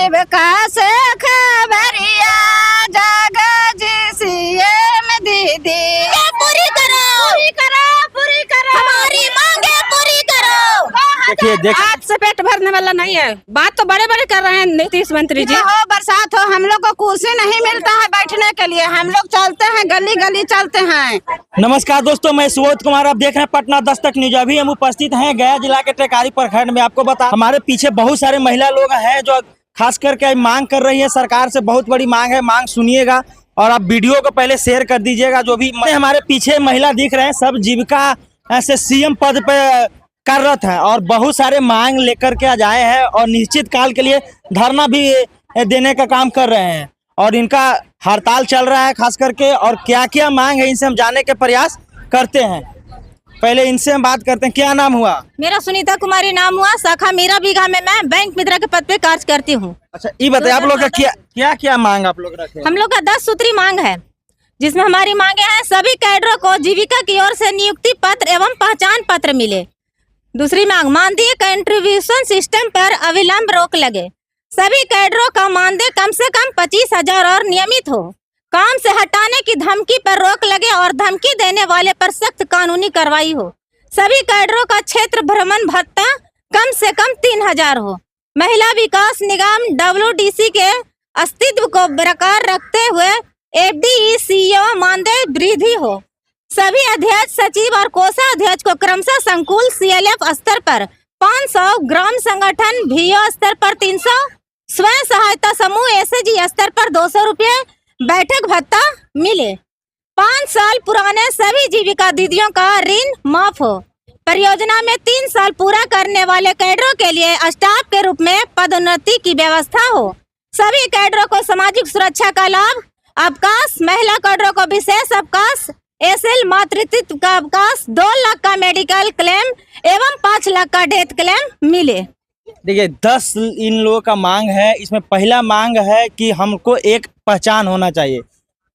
जीविका से खबरिया जागा जी सीएम दीदी पूरी करो हमारी मांगे पूरी करो। देखिए हाथ से पेट भरने वाला नहीं है। बात तो बड़े बड़े कर रहे हैं नीतीश मंत्री जी। हो बरसात हो, हम लोग को कुर्सी नहीं मिलता है बैठने के लिए। हम लोग चलते हैं, गली गली चलते हैं। नमस्कार दोस्तों, मैं सुबोध कुमार, आप देख रहे हैं पटना दस्तक न्यूज। अभी हम उपस्थित हैं गया जिला के टेकारी प्रखंड में। आपको बता, हमारे पीछे बहुत सारे महिला लोग हैं जो खास करके मांग कर रही है सरकार से। बहुत बड़ी मांग है, मांग सुनिएगा और आप वीडियो को पहले शेयर कर दीजिएगा। जो भी हमारे पीछे महिला दिख रहे हैं सब जीविका से सीएम पद पे कार्यरत है और बहुत सारे मांग लेकर के आज आए हैं और निश्चित काल के लिए धरना भी देने का काम कर रहे हैं और इनका हड़ताल चल रहा है खास करके। और क्या क्या मांग है इनसे हम जानने के प्रयास करते हैं। पहले इनसे हम बात करते हैं। क्या नाम हुआ? मेरा सुनीता कुमारी नाम हुआ। शाखा मीरा बीघा में मैं बैंक मित्रा के पद पे कार्य करती हूँ। अच्छा, ये बताइए आप लोग का क्या क्या मांग आप लोग रखे? हम लोग का 10 सूत्री मांग है, जिसमें हमारी मांगे हैं सभी कैडरों को जीविका की ओर से नियुक्ति पत्र एवं पहचान पत्र मिले। दूसरी मांग, मानदेय कंट्रीब्यूशन सिस्टम पर अविलंब रोक लगे। सभी कैडरों का मानदेय कम से कम 25,000 और नियमित हो। काम से हटाने की धमकी पर रोक लगे और धमकी देने वाले पर सख्त कानूनी कार्रवाई हो। सभी कैडरों का क्षेत्र भ्रमण भत्ता कम से कम 3,000 हो। महिला विकास निगम WDC के अस्तित्व को बरकरार रखते हुए FDECO मानदेय वृद्धि हो। सभी अध्यक्ष, सचिव और कोषाध्यक्ष को क्रमशः संकुल CLF स्तर पर 500, ग्राम संगठन VO स्तर पर 300, स्वयं सहायता समूह SAG स्तर पर 200 रुपये बैठक भत्ता मिले। 5 साल पुराने सभी जीविका दीदियों का ऋण माफ हो। परियोजना में 3 साल पूरा करने वाले कैडरों के लिए स्टाफ के रूप में पदोन्नति की व्यवस्था हो। सभी कैडरों को सामाजिक सुरक्षा का लाभ, अवकाश, महिला कैडरों को विशेष अवकाश, SL मातृत्व का अवकाश, 2 लाख का मेडिकल क्लेम एवं 5 लाख का डेथ क्लेम मिले। देखिए 10 इन लोगों का मांग है। इसमें पहला मांग है कि हमको एक पहचान होना चाहिए।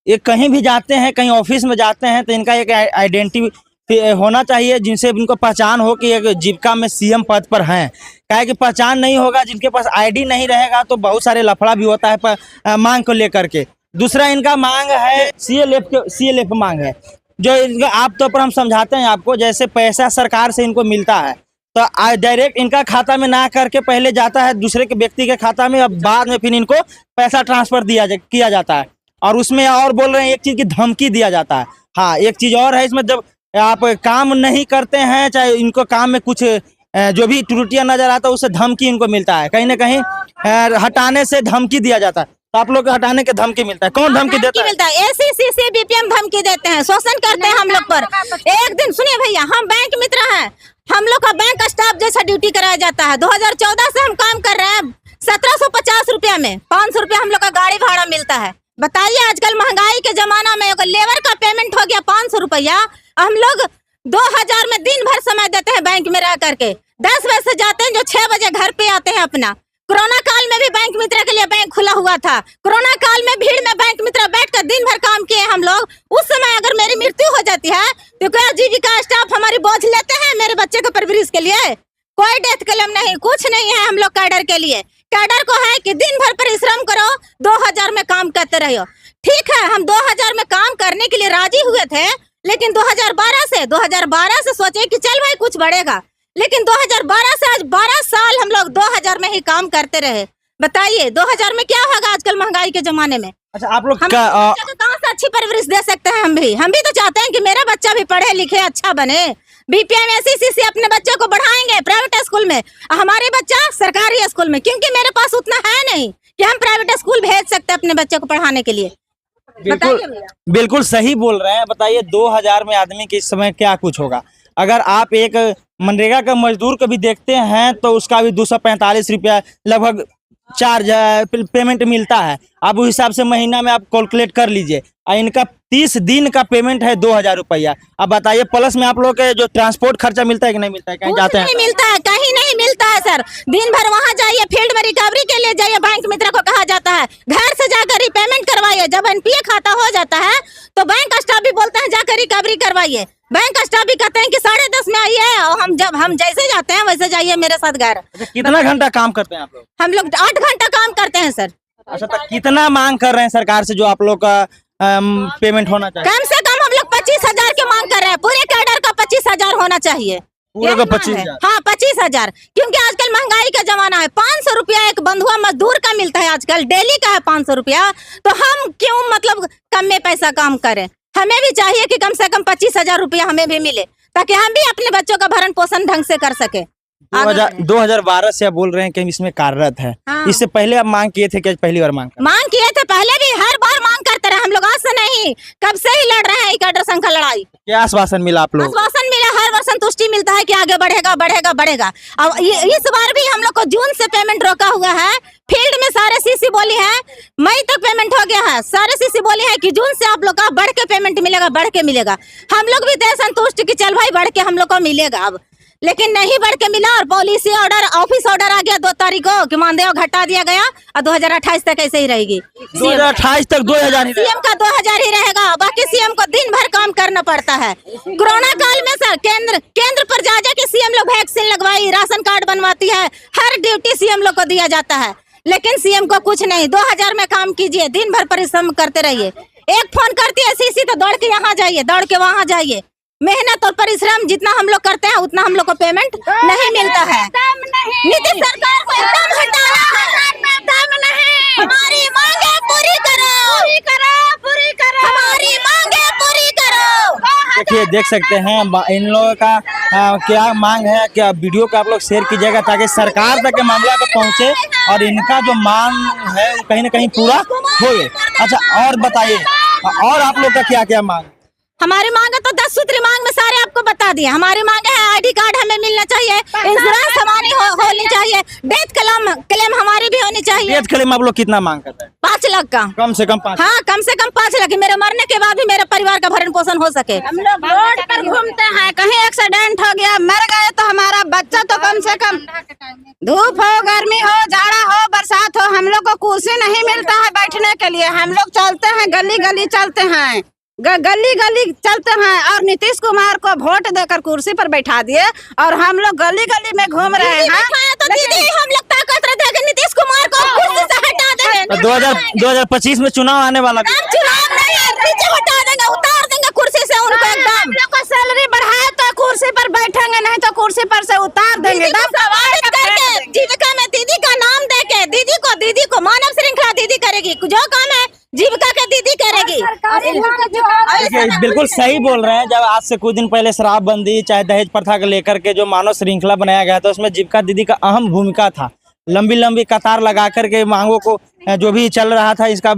ये कहीं भी जाते हैं, कहीं ऑफिस में जाते हैं तो इनका एक आइडेंटिटी होना चाहिए जिनसे इनको पहचान हो कि एक जीविका में सीएम पद पर हैं। क्या है कि पहचान नहीं होगा, जिनके पास ID नहीं रहेगा तो बहुत सारे लफड़ा भी होता है पर मांग को लेकर के। दूसरा इनका मांग है CLF मांग है, जो इनका आप तो पर हम समझाते हैं आपको। जैसे पैसा सरकार से इनको मिलता है तो डायरेक्ट इनका खाता में ना करके पहले जाता है दूसरे के व्यक्ति के खाता में, अब बाद में फिर इनको पैसा ट्रांसफर किया जाता है। और उसमें और बोल रहे हैं एक चीज की धमकी दिया जाता है। हाँ, एक चीज और है इसमें, जब आप काम नहीं करते हैं, चाहे इनको काम में कुछ जो भी त्रुटियां नजर आता है उससे धमकी इनको मिलता है। कहीं ना कहीं हटाने से धमकी दिया जाता है। तो आप लोग को हटाने के धमकी मिलता है। कौन धमकी देता है? ACCC BPM धमकी देते हैं, शोषण करते हैं हम लोग पर। एक दिन सुनिए भैया, हम बैंक मित्र हैं, हम लोग का बैंक स्टाफ जैसा ड्यूटी कराया जाता है। 2014 से हम काम कर रहे हैं 1750 रुपया में। 500 रुपया हम लोग का गाड़ी भाड़ा मिलता है। बताइए, आजकल महंगाई के जमाना में अगर लेबर का पेमेंट हो गया 500 रुपया, हम लोग 2000 में दिन भर समय देते हैं बैंक में रह करके। 10 बजे से जाते हैं, जो 6 बजे घर पे आते हैं अपना। कोरोना काल में भी बैंक मित्र के लिए बैंक खुला हुआ था। कोरोना काल में भीड़ में बैंक मित्र बैठकर दिन भर काम किए हम लोग। उस समय अगर मेरी मृत्यु हो जाती है तो क्या जीविका स्टाफ हमारी बोझ लेते हैं मेरे बच्चे के परवरिश के लिए? कोई डेथ क्लेम नहीं, कुछ नहीं है हम लोग कैडर के लिए। कैडर को है कि दिन भर परिश्रम करो, 2000 में काम करते रहो। ठीक है, हम 2000 में काम करने के लिए राजी हुए थे, लेकिन 2012 से सोचे कि चल भाई कुछ बढ़ेगा, लेकिन 2012 से आज 12 साल हम लोग 2000 में ही काम करते रहे। बताइए 2000 में क्या होगा आजकल महंगाई के जमाने में? अच्छा, आप लोग कहाँ से अच्छी परवरिश दे सकते हैं? हम भी तो चाहते हैं कि मेरा बच्चा भी पढ़े लिखे अच्छा बने। BPM ACCC अपने बच्चे को बढ़ाएंगे प्राइवेट स्कूल में, हमारे बच्चा सरकारी स्कूल में, क्योंकि मेरे पास उतना है नहीं कि हम प्राइवेट स्कूल भेज सकते अपने बच्चे को पढ़ाने के लिए। बिल्कुल सही बोल रहे हैं। बताइए 2000 में आदमी के इस समय क्या कुछ होगा? अगर आप एक मनरेगा का मजदूर को भी देखते हैं तो उसका भी 245 रुपया लगभग चार्ज पेमेंट मिलता है। आप उस हिसाब से महीना में आप कैलकुलेट कर लीजिए। इनका 30 दिन का पेमेंट है 2000 रुपया। अब बताइए प्लस में आप लोग के जो ट्रांसपोर्ट खर्चा मिलता है कि नहीं मिलता है? कहीं जाते हैं? नहीं मिलता है, कहीं नहीं मिलता है सर। दिन भर वहाँ जाइए, फील्ड में रिकवरी के लिए जाइए, बैंक मित्र को कहा जाता है घर से जाकर रिपेमेंट करवाइए। जब NPA खाता हो जाता है तो बैंक स्टाफ भी बोलता है जाकर रिकवरी करवाइए। बैंक स्टाफ भी कहते हैं कि 10:30 में आइए, और हम जैसे जाते हैं वैसे जाइए मेरे साथ घर। अच्छा, कितना घंटा काम करते हैं आप लोग? हम लोग 8 घंटा काम करते हैं सर। अच्छा, तो कितना मांग कर रहे हैं सरकार से जो आप लोग का पेमेंट होना चाहिए? कम से कम हम लोग 25,000 की मांग कर रहे हैं, पूरे कैडर का 25,000 होना चाहिए। पूरे का 25,000? हाँ 25,000, क्योंकि आजकल महंगाई का जमाना है। 500 रुपया एक बंधुआ मजदूर का मिलता है आजकल, डेली का है 500 रुपया। तो हम क्यों मतलब कम में पैसा काम करें? हमें भी चाहिए कि कम से कम 25,000 रुपया हमें भी मिले, ताकि हम भी अपने बच्चों का भरण पोषण ढंग से कर सके। 2012 से आप बोल रहे हैं कि हम इसमें कार्यरत है। हाँ। इससे पहले आप मांग किए थे कि पहली बार मांग मांग किए थे पहले भी, हर बार मांग करते रहे हम लोग, आज से नहीं, कब से ही लड़ रहे हैं कैडर संघ का लड़ाई। क्या आश्वासन मिला आप लोग? आश्वासन मिला, हर बार संतुष्टि मिलता है कि आगे बढ़ेगा बढ़ेगा बढ़ेगा। अब इस बार भी हम लोग को जून से पेमेंट रोका हुआ है। फील्ड में सारे सीसी बोली है मई तक पेमेंट हो गया है। सारे सीसी बोली है कि जून से आप लोग का बढ़ के पेमेंट मिलेगा, बढ़ के मिलेगा। हम लोग भी थे संतुष्ट कि चल भाई बढ़ के हम लोग को मिलेगा अब, लेकिन नहीं बढ़ के मिला। और पॉलिसी ऑर्डर, ऑफिस ऑर्डर आ गया 2 तारीख को कि मानदेय घटा दिया गया, और 2028 तक ऐसे ही रहेगी। 2028 तक 2000 ही सीएम का 2000 ही रहेगा, बाकी सीएम को दिन भर काम करना पड़ता है। कोरोना काल में सर केंद्र पर जा के सीएम लोग वैक्सीन लगवाई, राशन कार्ड बनवाती है, हर ड्यूटी सीएम लोग को दिया जाता है, लेकिन सीएम को कुछ नहीं। 2000 में काम कीजिए, दिन भर परिश्रम करते रहिए। एक फोन करती है सीसी तो दौड़ के यहाँ जाइए, दौड़ के वहाँ जाइए। मेहनत और परिश्रम जितना हम लोग करते हैं उतना हम लोग को पेमेंट नहीं मिलता है। नीतीश सरकार को एकदम हटाना है, दम नहीं। हमारी मांगे पूरी करो, पूरी करो, हमारी मांगे पूरी करो। देखिए, देख सकते हैं इन लोगों का क्या मांग है। क्या वीडियो को आप लोग शेयर कीजिएगा ताकि सरकार तक के मामला तक पहुंचे और इनका जो मांग है कहीं ना कहीं पूरा हो। अच्छा, और बताइए, और आप लोग का क्या क्या मांग? हमारी मांग है तो 10 सूत्री मांग में सारे आपको बता दिए। हमारी मांग है आईडी कार्ड हमें मिलना चाहिए, इंश्योरेंस हमारी होनी चाहिए, डेथ क्लेम हमारी भी होनी चाहिए। डेथ क्लेम आप लोग कितना मांग करते हैं? 5 लाख का, कम से कम 5? हाँ कम से कम 5 लाख, मेरे मरने के बाद भी मेरे परिवार का भरण पोषण हो सके। हम लोग रोड पर घूमते हैं, कहीं एक्सीडेंट हो गया, मर गए तो हमारा बच्चा तो कम से कम, धूप हो, गर्मी हो, जाड़ा हो, बरसात हो, हम लोग को कुर्सी नहीं मिलता है बैठने के लिए। हम लोग चलते हैं, गली गली चलते हैं, गली गली चलते हैं, और नीतीश कुमार को वोट देकर कुर्सी पर बैठा दिए और हम लोग गली गली में घूम रहे हैं। तो दीदी हम लोग ताकत रहते हैं कि नीतीश कुमार को कुर्सी से हटा देंगे। 2025 में चुनाव आने वाला है। चुनाव नहीं, नीचे हटा देंगे, उतार देंगे कुर्सी से उनको एकदम। हम लोग को सैलरी बढ़ाए तो कुर्सी पर बैठेंगे, नहीं तो कुर्सी पर से उतार देंगे। जीविका में दीदी का नाम देके दीदी को मानव श्रृंखला दीदी करेगी, जो काम है जीविका के दीदी करेगी। देखिए, बिल्कुल सही बोल रहे हैं। जब आज से कुछ दिन पहले शराबबंदी चाहे दहेज प्रथा को लेकर के जो मानव श्रृंखला बनाया गया था, उसमें जीविका दीदी का अहम भूमिका था। लंबी लंबी कतार लगा करके मांगों को, जो भी चल रहा था इसका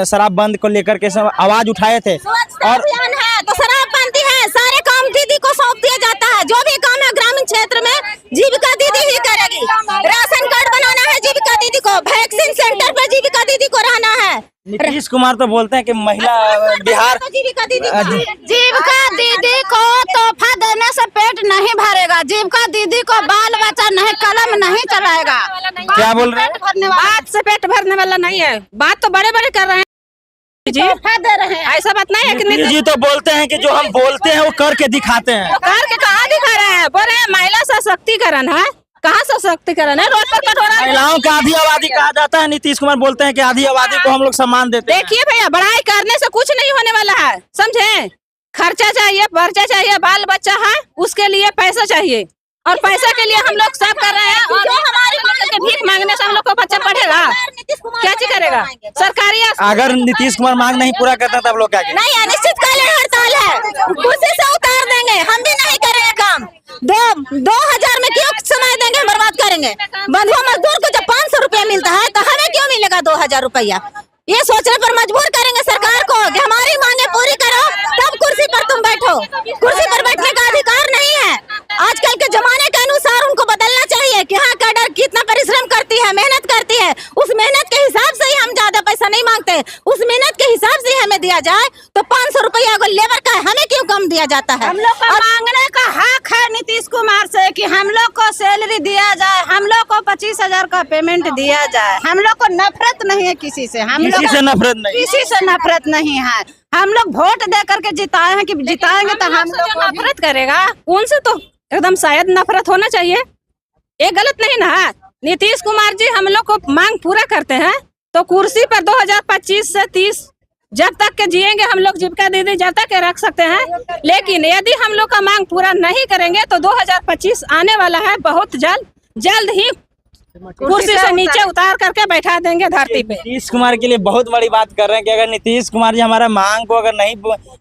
शराब बंद को लेकर के सब आवाज उठाए थे। और है तो शराब बनती है, सारे काम दीदी को सौंप दिया जाता है। जो भी काम है ग्रामीण क्षेत्र में जीविका दीदी ही करेगी। राशन कार्ड बनाना है जीविका दीदी को, वैक्सीन सेंटर पर जीविका दीदी को रहना है। नीतीश कुमार तो बोलते हैं कि महिला बिहार जीविका दीदी जीविका दीदी को तोहफा देने से पेट नहीं भरेगा। जीविका दीदी को बाल बच्चा नहीं, कलम नहीं चलाएगा। क्या बोल रहे हैं? बात से पेट भरने वाला नहीं है, बात तो बड़े बड़े कर रहे हैं जी, दे रहे हैं, ऐसा बात नहीं है कि नीतीश जी तो बोलते हैं कि जो हम बोलते हैं वो करके दिखाते हैं। करके कहाँ दिखा रहे हैं? बोल रहे हैं महिला सशक्तिकरण है, कहाँ सशक्तिकरण है? रोड पर कटोरा, महिलाओं का आधी आबादी कहा जाता है। नीतीश कुमार बोलते हैं कि आधी आबादी को हम लोग सम्मान देते हैं। देखिए भैया, बड़ाई करने से कुछ नहीं होने वाला है, समझे? खर्चा चाहिए, पर्चा चाहिए, बाल बच्चा है, उसके लिए पैसा चाहिए, और पैसा के लिए हम लोग सब कर रहे हैं। और जो हमारी के भीख मांगने से हम लोग को बच्चा पढ़ेगा, क्या चीज करेगा? सरकारी अगर नीतीश कुमार मांग नहीं पूरा करता तब लोग क्या करेंगे? नहीं, अनिश्चितकालीन हड़ताल है, कुर्सी से उतार देंगे, हम भी नहीं करेंगे काम। 2000 में क्यों समय देंगे, बर्बाद करेंगे। बंधुआ मजदूर को जब 500 रुपया मिलता है तो हमें क्यों मिलेगा 2000 रुपया? ये सोचने पर मजबूर करेंगे सरकार को कि हमारी मांगे पूरी करो, तब कुर्सी पर तुम बैठो। कुर्सी पर बैठने का अधिकार नहीं है। आजकल के जमाने के अनुसार उनको बदलना चाहिए कि हाँ कैडर कितना परिश्रम करती है, मेहनत करती है, उस मेहनत के हिसाब से ही हम ज्यादा पैसा नहीं मांगते। उस मेहनत के हिसाब से ही हमें दिया जाए तो 500 रुपया अगर लेबर का है, हमें क्यों कम दिया जाता है? हम लोग को मांगने का हक है नीतीश कुमार से कि हम लोग को सैलरी दिया जाए, हम लोग को 25,000 का पेमेंट दिया जाए। हम लोग को नफरत नहीं है किसी से, हम लोग किसी से नफरत नहीं। किसी से नफरत नहीं है। हम लोग वोट दे करके जिताए हैं कि जिताएंगे तो हम लोग को नफरत करेगा उनसे तो एकदम शायद नफरत होना चाहिए। ये गलत नहीं ना। नीतीश कुमार जी हम लोग को मांग पूरा करते हैं तो कुर्सी पर 2025 से 30 जब तक के जिएंगे हम लोग जीविका दीदी जब तक के रख सकते हैं। लेकिन यदि हम लोग का मांग पूरा नहीं करेंगे तो 2025 आने वाला है, बहुत जल्द ही कुर्सी से नीचे उतार करके बैठा देंगे धरती पे। नीतीश कुमार के लिए बहुत बड़ी बात कर रहे हैं कि अगर नीतीश कुमार जी हमारा मांग को अगर नहीं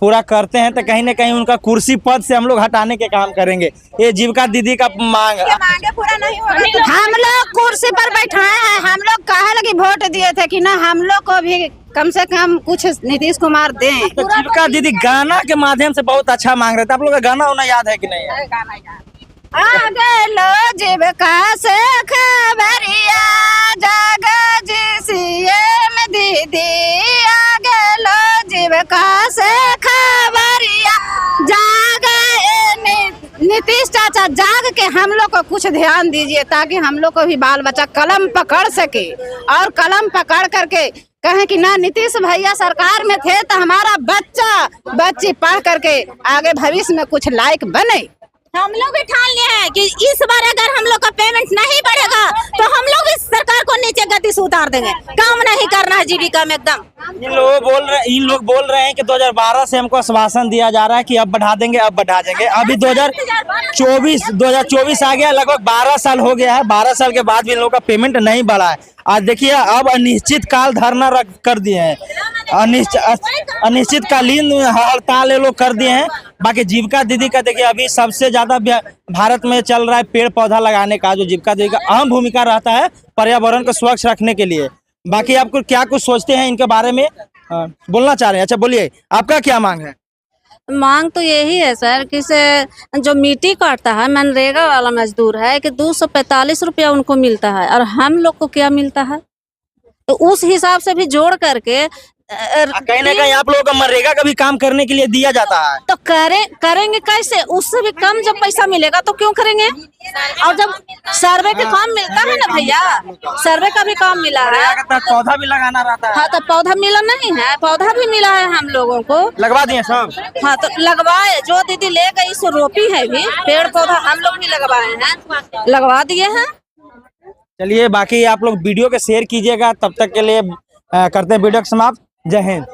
पूरा करते हैं तो कहीं ना कहीं उनका कुर्सी पद से हम लोग हटाने के काम करेंगे। ये जीविका दीदी का मांग पूरा नहीं होगा। हम लोग कुर्सी पर बैठाए हैं, हम लोग कहे लगी वोट दिए थे कि ना हम लोग को भी कम से कम कुछ नीतीश कुमार दें। तो जीविका दीदी गाना के माध्यम से बहुत अच्छा मांग रहे थे। आप लोग का गाना होना याद है कि नहीं? आगे लो जीविका से खबरिया जागा जी सीएम दीदी, आगे लो जीविका से खबरिया जागा नीतीश चाचा जाग के हम लोग को कुछ ध्यान दीजिए ताकि हम लोग को भी बाल बच्चा कलम पकड़ सके और कलम पकड़ करके कहें कि ना नीतीश भैया सरकार में थे तो हमारा बच्चा बच्ची पढ़ करके आगे भविष्य में कुछ लायक बने। हम लोग भी ठान लिए हैं कि इस बार अगर हम लोग का पेमेंट नहीं बढ़ेगा तो हम लोग इस सरकार को नीचे गति से उतार देंगे। काम नहीं करना है जीविका में एकदम। इन लोग बोल रहे हैं कि 2012 से हमको आश्वासन दिया जा रहा है कि अब बढ़ा देंगे, अब बढ़ा देंगे। अभी 2024 आ गया, लगभग 12 साल हो गया है। 12 साल के बाद भी इन लोगों का पेमेंट नहीं बढ़ा है। आज देखिए अब अनिश्चित काल धरना रख कर दिए हैं, अनिश्चितकालीन हड़ताल ये लोग कर दिए हैं। बाकी जीविका दीदी का देखिए अभी सबसे ज्यादा भारत में चल रहा है पेड़ पौधा लगाने का, जो जीविका दीदी का अहम भूमिका रहता है पर्यावरण को स्वच्छ रखने के लिए। बाकी आपको क्या कुछ सोचते हैं इनके बारे में बोलना चाह रहे हैं? अच्छा बोलिए, आपका क्या मांग है? मांग तो यही है सर कि से जो मिट्टी काटता है मनरेगा वाला मजदूर है कि 245 रुपया उनको मिलता है और हम लोग को क्या मिलता है, तो उस हिसाब से भी जोड़ करके कहीं ना कहीं आप लोगों को मनरेगा का भी काम करने के लिए दिया जाता है। तो करेंगे कैसे? उससे भी कम जब पैसा मिलेगा तो क्यों करेंगे? और जब सर्वे का काम मिलता है ना भैया, सर्वे का भी काम मिला है, पौधा भी लगाना रहता है। हाँ तो पौधा मिला नहीं है, पौधा भी मिला है हम लोगों को, लगवा दिए सब। हाँ तो लगवाए, जो दीदी ले गई सो रोपी है भी, पेड़ पौधा हम लोग भी लगवाए हैं, लगवा दिए हैं। चलिए बाकी आप लोग वीडियो को शेयर कीजिएगा। तब तक के लिए करते हैं वीडियो को समाप्त। जय हिंद।